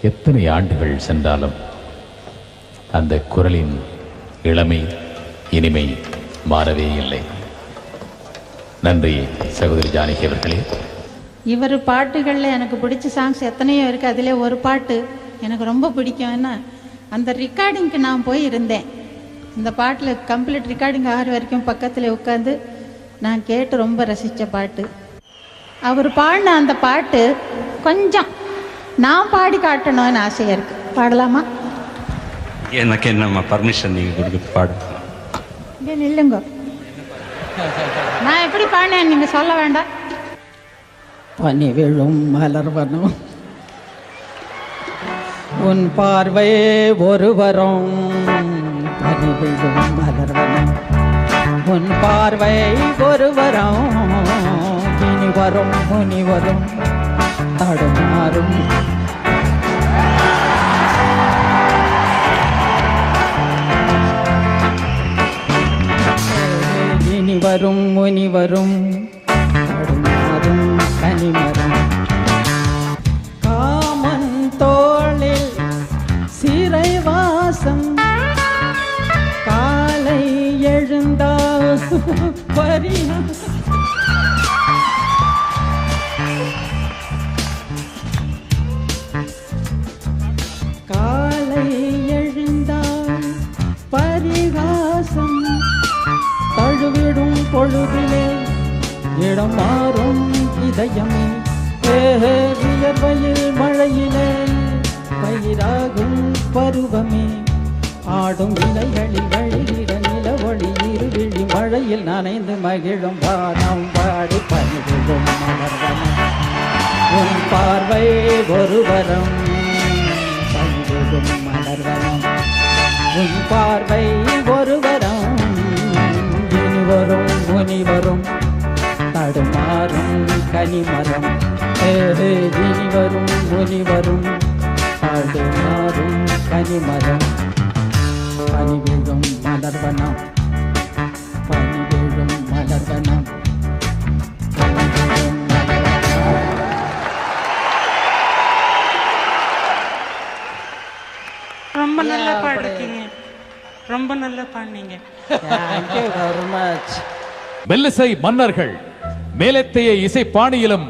எத்தனை ஆண்டுகள் சென்றாலும் அந்த குரலின் இளமை இனிமை மாறவே இல்லை. நன்றி சகோதரி ஜானகி அவர்களே. இவர் பாட்டுகளில் எனக்கு பிடிச்ச சாங்ஸ் எத்தனையோ இருக்குது. அதிலே ஒரு பாட்டு எனக்கு ரொம்ப பிடிக்கும். ஏன்னா அந்த ரெக்கார்டிங்க்கு நான் போய் இருந்தேன். இந்த பாட்டில் கம்ப்ளீட் ரெக்கார்டிங் ஆகிற வரைக்கும் பக்கத்தில் உட்காந்து நான் கேட்டு ரொம்ப ரசித்த பாட்டு. அவர் பாடின அந்த பாட்டு கொஞ்சம் நான் பாடி காட்டணும்னு ஆசையாக இருக்குது. பாடலாமா? எனக்கு என்னம்மா பர்மிஷன் நீங்கள் கொடுக்க பாடு. இங்கே நில்லுங்க. நான் எப்படி பாடினேன் நீங்கள் சொல்ல வேண்டாம். பனி விழும் மலர்வனம் உன் பார்வை ஒருவரும். பனி விழும் மலர்வனம் உன் பார்வை ஒருவரும். இனி வரும் முனி வரும் தடுமாறும். இனி வரும் முனி வரும் தடுமாறும் கனிமரம். காமன் தோளில் சிறைவாசம் காலை எழுந்தால் பரியாசம். காலை எழுந்தால் பரிகாசம் தழுவிடும் பொழுதிலே இடம் மாறும் இதயமே. வியர்வையில் மழையிலே பயிராகும் பருவமே. ஆடும் இலைகளில் வழியிட நில ஒளி இருவிழி மழையில் நனைந்து மகிழும் வானம் பாடி பணிவிடும் மலர்வனம் உன் பார்வை ஒருவரம். பணிவிடும் மலர்வனம் உன் பார்வை ஒருவரம். இனி வரும் முனி வரும் தடுமாறும் கனிமரம். இனி வரும் முனி வரும் தடுமாறும் கனிமரம். பனி விழும் மலர்வனம் பனி விழும் மலர்வனம். ரொம்ப நல்லா பாடிருக்கீங்க. ரொம்ப நல்லா பாடினீங்க. Thank you very much. மெல்லிசை மன்னர்கள் மேலத்தைய இசை பாணியிலும்